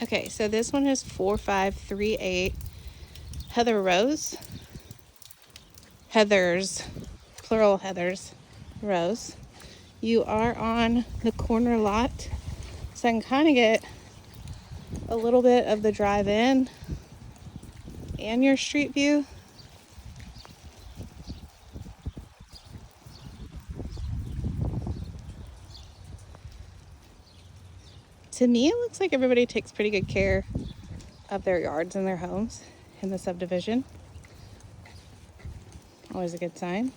Okay, so this one is 4538 Heather Rose. Heathers, plural Heathers, Rose. You are on the corner lot, so I can kind of get a little bit of the drive-in and your street view. To me, it looks like everybody takes pretty good care of their yards and their homes in the subdivision. Always a good sign.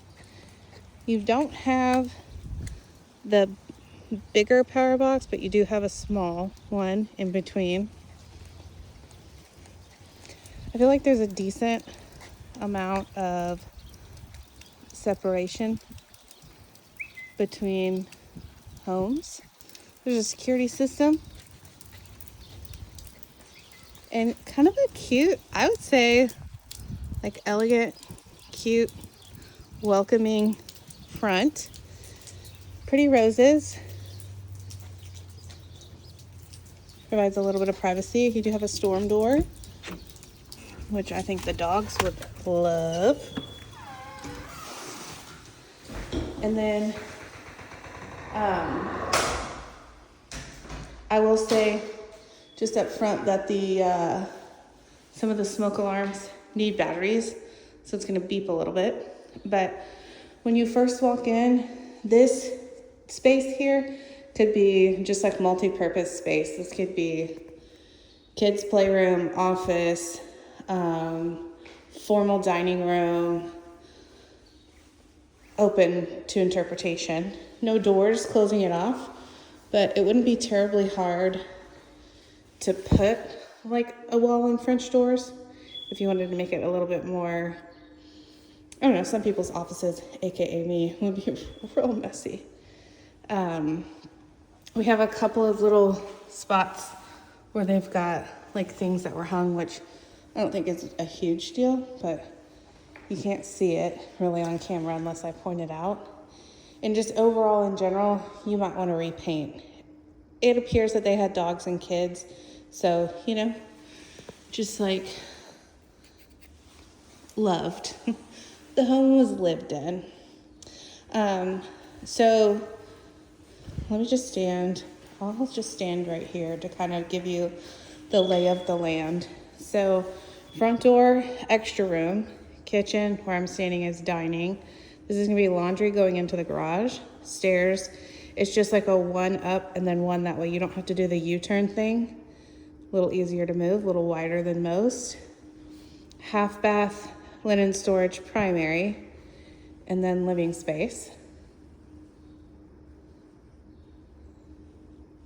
You don't have the bigger power box, but you do have a small one in between. I feel like there's a decent amount of separation between homes. There's a security system and kind of a cute, I would say, like elegant, cute, welcoming front. Pretty roses. Provides a little bit of privacy. You do have a storm door, which I think the dogs would love. And then I will say just up front that the some of the smoke alarms need batteries, so it's going to beep a little bit. But when you first walk in, this space here could be just like multi-purpose space. This could be kids' playroom, office, formal dining room, open to interpretation. No doors closing it off, but it wouldn't be terribly hard to put like a wall and French doors if you wanted to make it a little bit more, I don't know, some people's offices, aka me, would be real messy. We have a couple of little spots where they've got like things that were hung, which I don't think is a huge deal, but you can't see it really on camera unless I point it out. And just overall in general, you might want to repaint. It appears that they had dogs and kids, so, you know, just like loved. The home was lived in. So let me just stand. I'll just stand right here to kind of give you the lay of the land. So front door, extra room. Kitchen, where I'm standing, is dining. This is gonna be laundry going into the garage. Stairs, it's just like a one up and then one that way. You don't have to do the U-turn thing. A little easier to move, a little wider than most. Half bath, linen storage, primary, and then living space.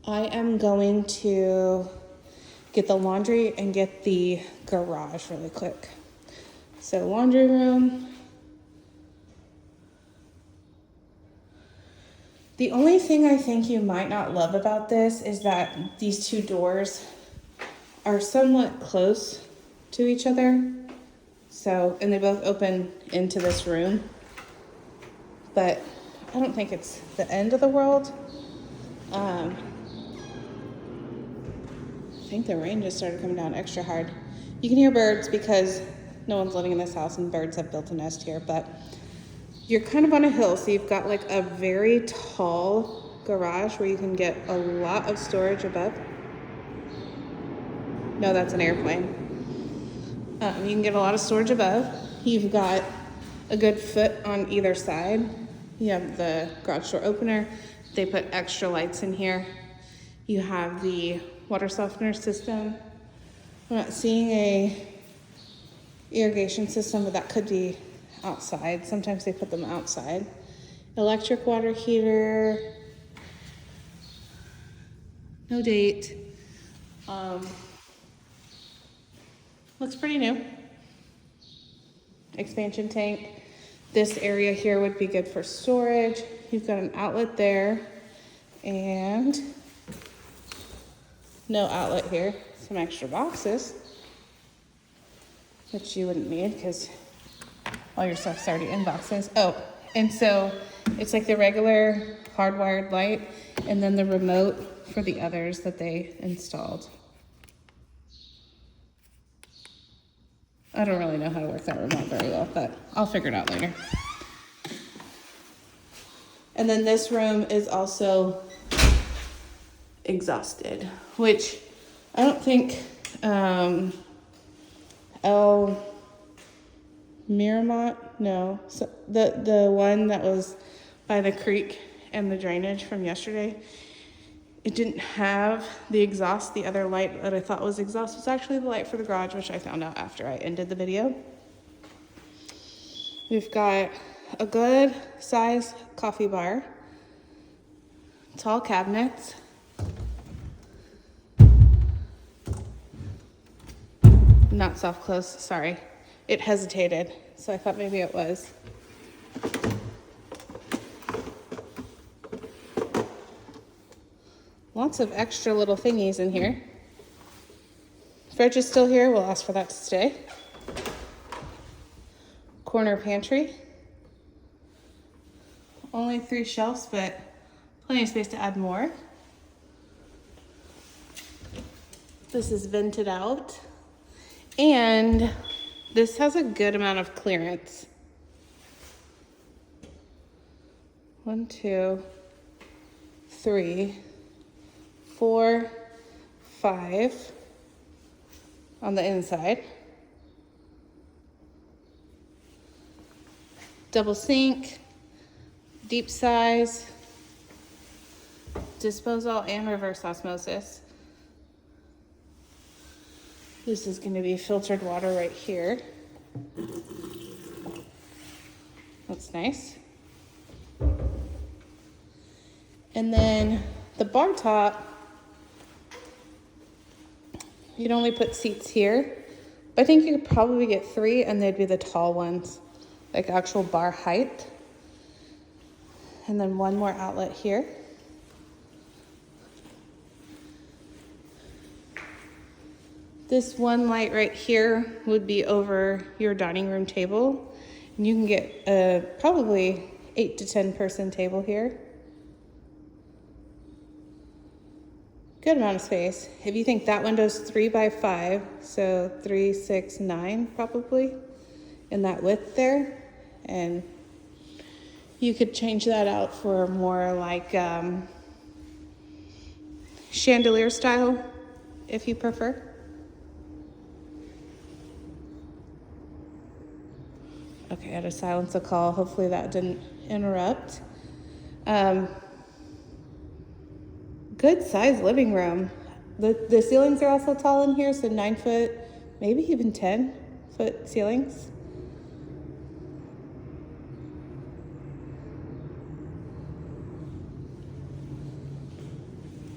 I am going to get the laundry and get the garage really quick. So laundry room. The only thing I think you might not love about this is that these two doors are somewhat close to each other. So, and they both open into this room. But I don't think it's the end of the world. I think the rain just started coming down extra hard. You can hear birds because no one's living in this house and birds have built a nest here, but you're kind of on a hill, so you've got like a very tall garage where you can get a lot of storage above. No, that's an airplane. You can get a lot of storage above. You've got a good foot on either side. You have the garage door opener. They put extra lights in here. You have the water softener system. I'm not seeing a irrigation system, but that could be outside. Sometimes they put them outside. Electric water heater. No date. Looks pretty new. Expansion tank. This area here would be good for storage. You've got an outlet there and no outlet here. Some extra boxes, which you wouldn't need because all your stuff's already in boxes. Oh, and so it's like the regular hardwired light and then the remote for the others that they installed. I don't really know how to work that remote very well, but I'll figure it out later. And then this room is also exhausted, which I don't think El Miramont, no, so the one that was by the creek and the drainage from yesterday, it didn't have the exhaust. The other light that I thought was exhaust was actually the light for the garage, which I found out after I ended the video. We've got a good size coffee bar, tall cabinets, not soft close, sorry. It hesitated, so I thought maybe it was. Lots of extra little thingies in here. Fridge is still here, we'll ask for that to stay. Corner pantry. Only 3 shelves, but plenty of space to add more. This is vented out. And this has a good amount of clearance. 1, 2, 3, 4, 5 on the inside. Double sink, deep size, disposal and reverse osmosis. This is going to be filtered water right here. That's nice. And then the bar top, you'd only put seats here, but I think you could probably get 3 and they'd be the tall ones, like actual bar height. And then 1 more outlet here. This one light right here would be over your dining room table. And you can get a probably 8 to 10 person table here. Good amount of space. If you think that window's 3 by 5, so 3, 6, 9 probably in that width there. And you could change that out for more like chandelier style if you prefer. Okay, I had to silence a call. Hopefully that didn't interrupt. Good size living room. The ceilings are also tall in here, so 9 foot, maybe even 10 foot ceilings.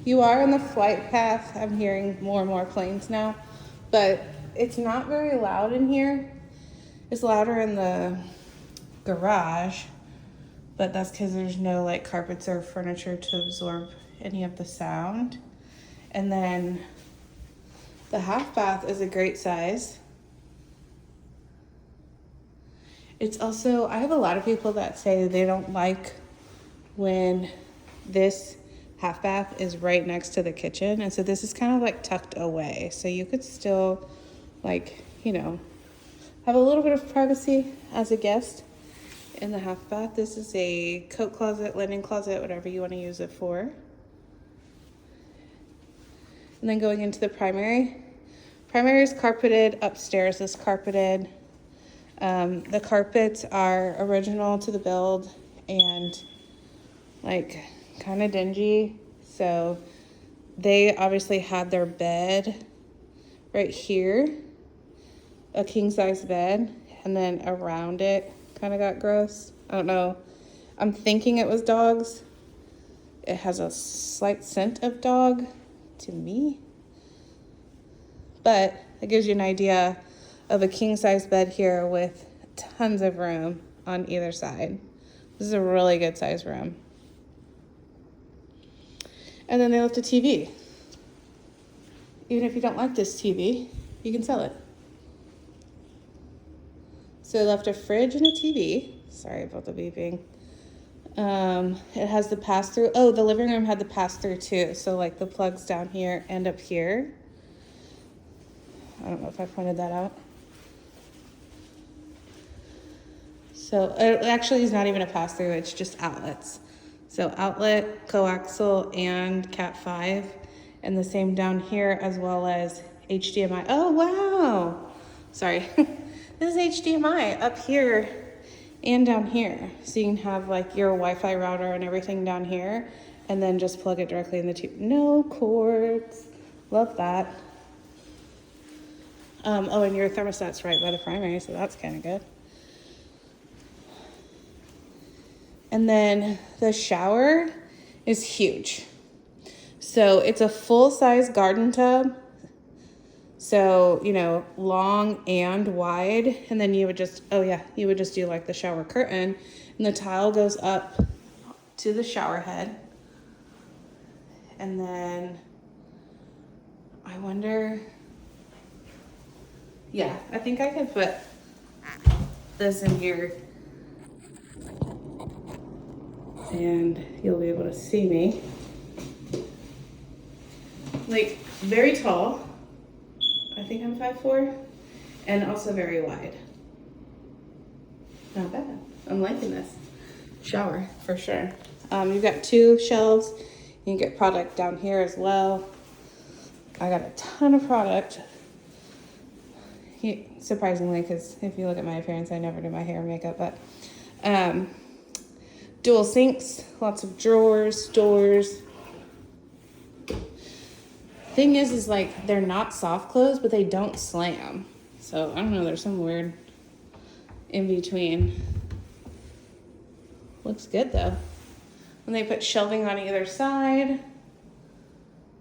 You are on the flight path. I'm hearing more and more planes now, but it's not very loud in here. It's louder in the garage, but that's because there's no like carpets or furniture to absorb any of the sound. And then the half bath is a great size. It's also, I have a lot of people that say they don't like when this half bath is right next to the kitchen. And so this is kind of like tucked away. So you could still like, you know, have a little bit of privacy as a guest in the half bath. This is a coat closet, linen closet, whatever you want to use it for. And then going into the primary. Primary is carpeted, upstairs is carpeted. The carpets are original to the build and like kind of dingy. So they obviously had their bed right here, a king size bed, and then around it kind of got gross. I don't know. I'm thinking it was dogs. It has a slight scent of dog to me, but it gives you an idea of a king size bed here with tons of room on either side. This is a really good size room. And then they left a TV. Even if you don't like this TV, you can sell it. So they left a fridge and a TV. Sorry about the beeping. It has the pass-through. Oh, the living room had the pass-through too. So like the plugs down here and up here. I don't know if I pointed that out. So it actually is not even a pass through, it's just outlets. So outlet, coaxial, and Cat 5. And the same down here as well as HDMI. Oh, wow. Sorry. This is HDMI up here and down here. So you can have like your Wi-Fi router and everything down here and then just plug it directly in the tube. No cords. Love that. Oh, and your thermostat's right by the primary, so that's kind of good. And then the shower is huge. So it's a full-size garden tub. So, you know, long and wide. And then you would just, oh yeah, you would just do like the shower curtain. And the tile goes up to the shower head. And then I wonder, yeah, I think I could put this in here and you'll be able to see me. Like, very tall. I think I'm 5'4", and also very wide. Not bad. I'm liking this shower for sure. You've got 2 shelves. You can get product down here as well. I got a ton of product. Surprisingly, because if you look at my appearance, I never do my hair and makeup, but dual sinks, lots of drawers, doors. Thing is like they're not soft close, but they don't slam. So I don't know, there's some weird in between. Looks good though. And they put shelving on either side.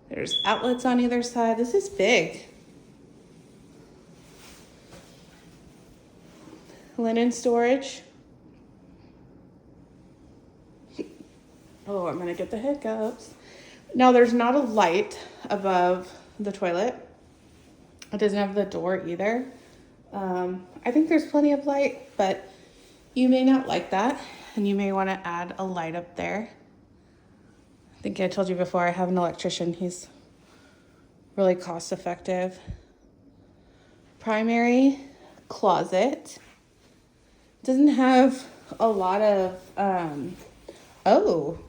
There's outlets on either side. This is big. Linen storage. Oh, I'm gonna get the hiccups. Now there's not a light above the toilet. It doesn't have the door either. I think there's plenty of light, but you may not like that, and you may want to add a light up there. I think I told you before, I have an electrician. He's really cost effective. Primary closet. Doesn't have a lot of, oh,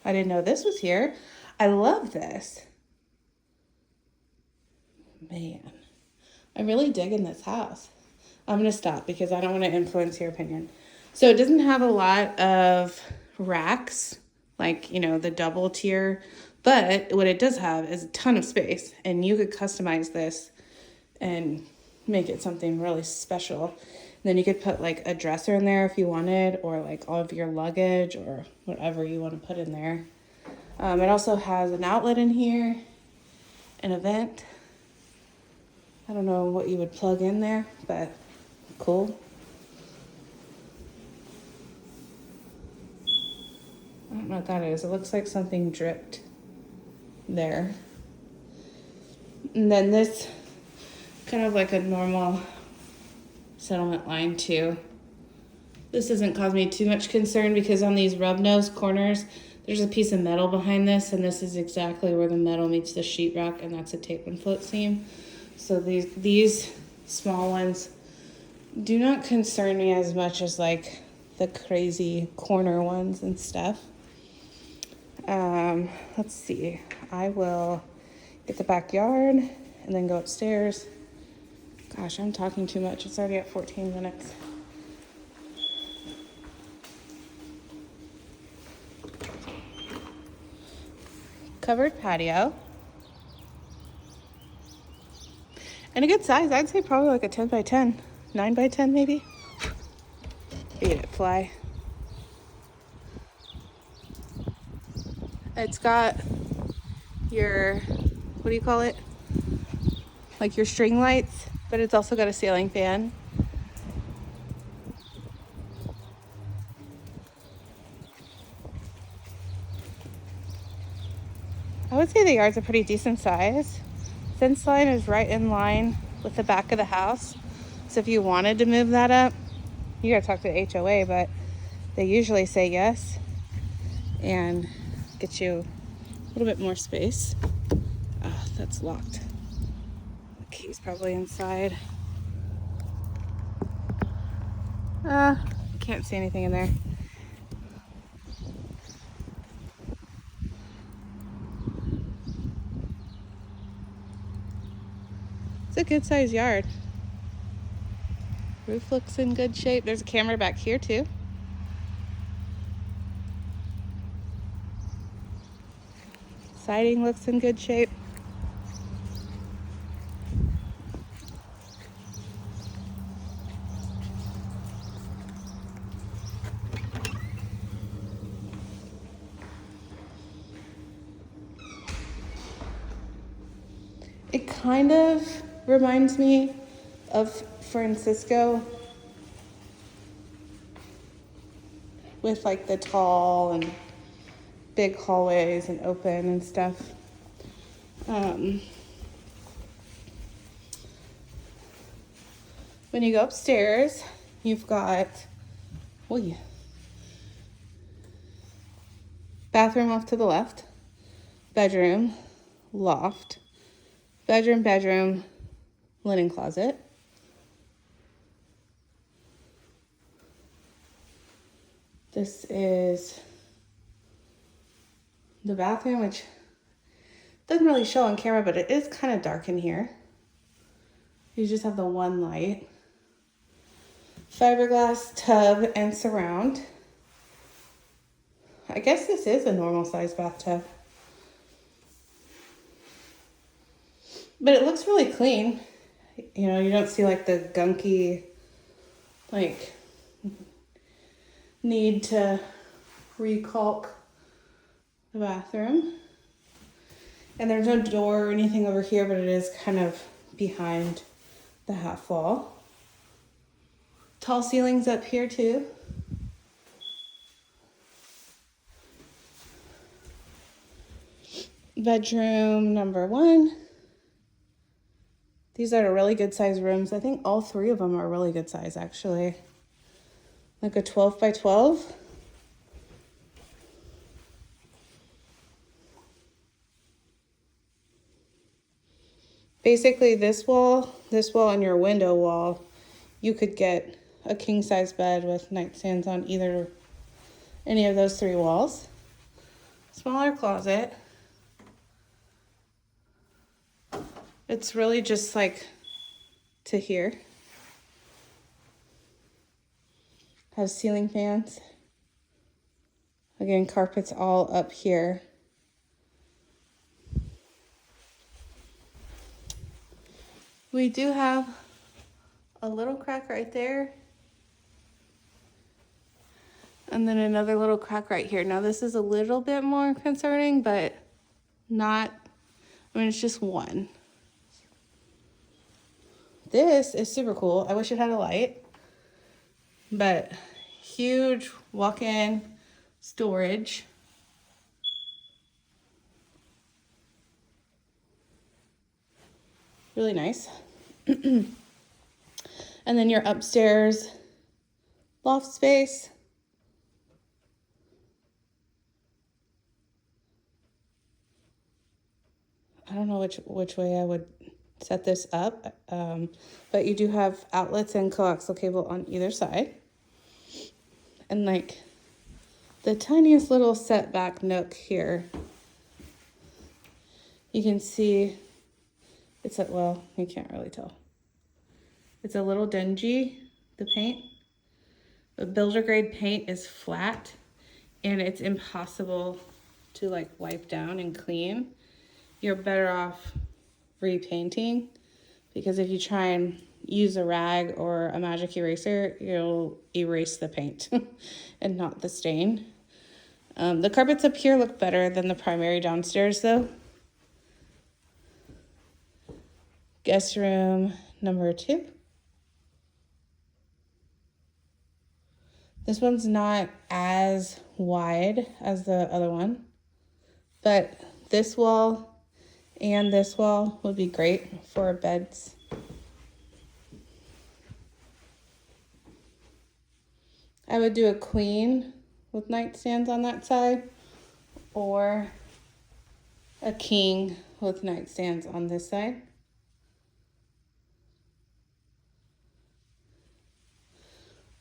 I didn't know this was here. I love this. Man, I'm really digging this house. I'm going to stop because I don't want to influence your opinion. So it doesn't have a lot of racks, like, you know, the double tier, but what it does have is a ton of space, and you could customize this and make it something really special. And then you could put like a dresser in there if you wanted, or like all of your luggage or whatever you want to put in there. It also has an outlet in here, an event. I don't know what you would plug in there, but cool. I don't know what that is. It looks like something dripped there. And then this, kind of like a normal settlement line too. This doesn't cause me too much concern because on these rub nose corners, there's a piece of metal behind this, and this is exactly where the metal meets the sheetrock, and that's a tape and float seam. So these small ones do not concern me as much as like the crazy corner ones and stuff. Let's see. I will get the backyard and then go upstairs. Gosh, I'm talking too much. It's already at 14 minutes. Covered patio. And a good size. I'd say probably like a 10 by 10. 9 by 10 maybe. Eat it, fly. It's got your, what do you call it? Like your string lights, but it's also got a ceiling fan. I would say the yard's a pretty decent size. Fence line is right in line with the back of the house. So if you wanted to move that up, you gotta talk to the HOA, but they usually say yes and get you a little bit more space. Oh, that's locked. The key's probably inside. can't see anything in there. It's a good sized yard. Roof looks in good shape. There's a camera back here too. Siding looks in good shape. It kind of reminds me of Francisco with like the tall and big hallways and open and stuff. When you go upstairs, you've got, bathroom off to the left, bedroom, loft, bedroom, linen closet. This is the bathroom, which doesn't really show on camera, but it is kind of dark in here. You just have the one light. Fiberglass tub and surround. I guess this is a normal size bathtub. But it looks really clean. You know, you don't see like the gunky, like, need to recaulk the bathroom. And there's no door or anything over here, but it is kind of behind the half wall. Tall ceilings up here too. Bedroom number 1. These are really good size rooms. I think all 3 of them are really good size actually. Like a 12 by 12. Basically this wall and your window wall, you could get a king size bed with nightstands on any of those 3 walls. Smaller closet. It's really just like to here. Has ceiling fans. Again, carpet's all up here. We do have a little crack right there. And then another little crack right here. Now this is a little bit more concerning, but not, I mean, it's just one. This is super cool. I wish it had a light, but huge walk-in storage. Really nice. And then your upstairs loft space. I don't know which way I would set this up, but you do have outlets and coaxial cable on either side. And like the tiniest little setback nook here, you can see it's a, well, you can't really tell. It's a little dingy, the paint. The builder grade paint is flat and it's impossible to like wipe down and clean. You're better off repainting, because if you try and use a rag or a magic eraser, you'll erase the paint and not the stain. The carpets up here look better than the primary downstairs though. Guest room number 2. This one's not as wide as the other one, but this wall and this wall would be great for beds. I would do a queen with nightstands on that side, or a king with nightstands on this side.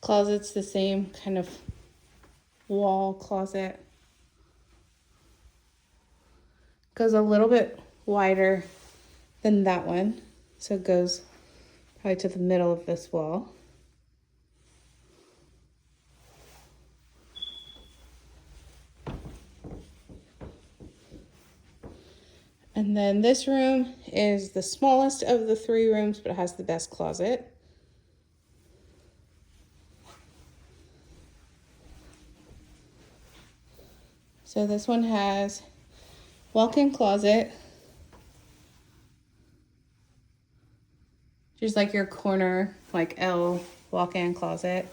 Closet's the same kind of wall closet. Goes a little bit wider than that one. So it goes probably to the middle of this wall. And then this room is the smallest of the 3 rooms, but it has the best closet. So this one has walk-in closet. Just like your corner, like L walk-in closet.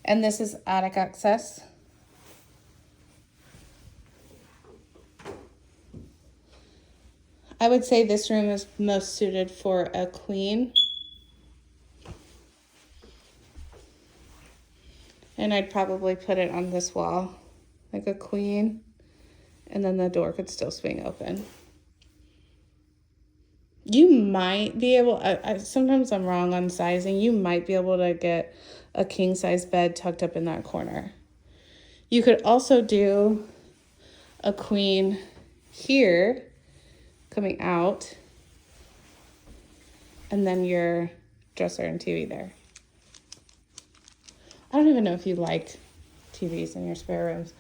And this is attic access. I would say this room is most suited for a queen. And I'd probably put it on this wall, like a queen. And then the door could still swing open. You might be able, sometimes I'm wrong on sizing, you might be able to get a king size bed tucked up in that corner. You could also do a queen here coming out, and then your dresser and TV there. I don't even know if you like TVs in your spare rooms,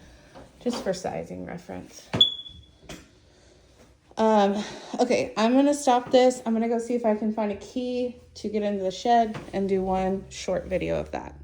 just for sizing reference. Okay, I'm gonna stop this. I'm gonna go see if I can find a key to get into the shed and do one short video of that.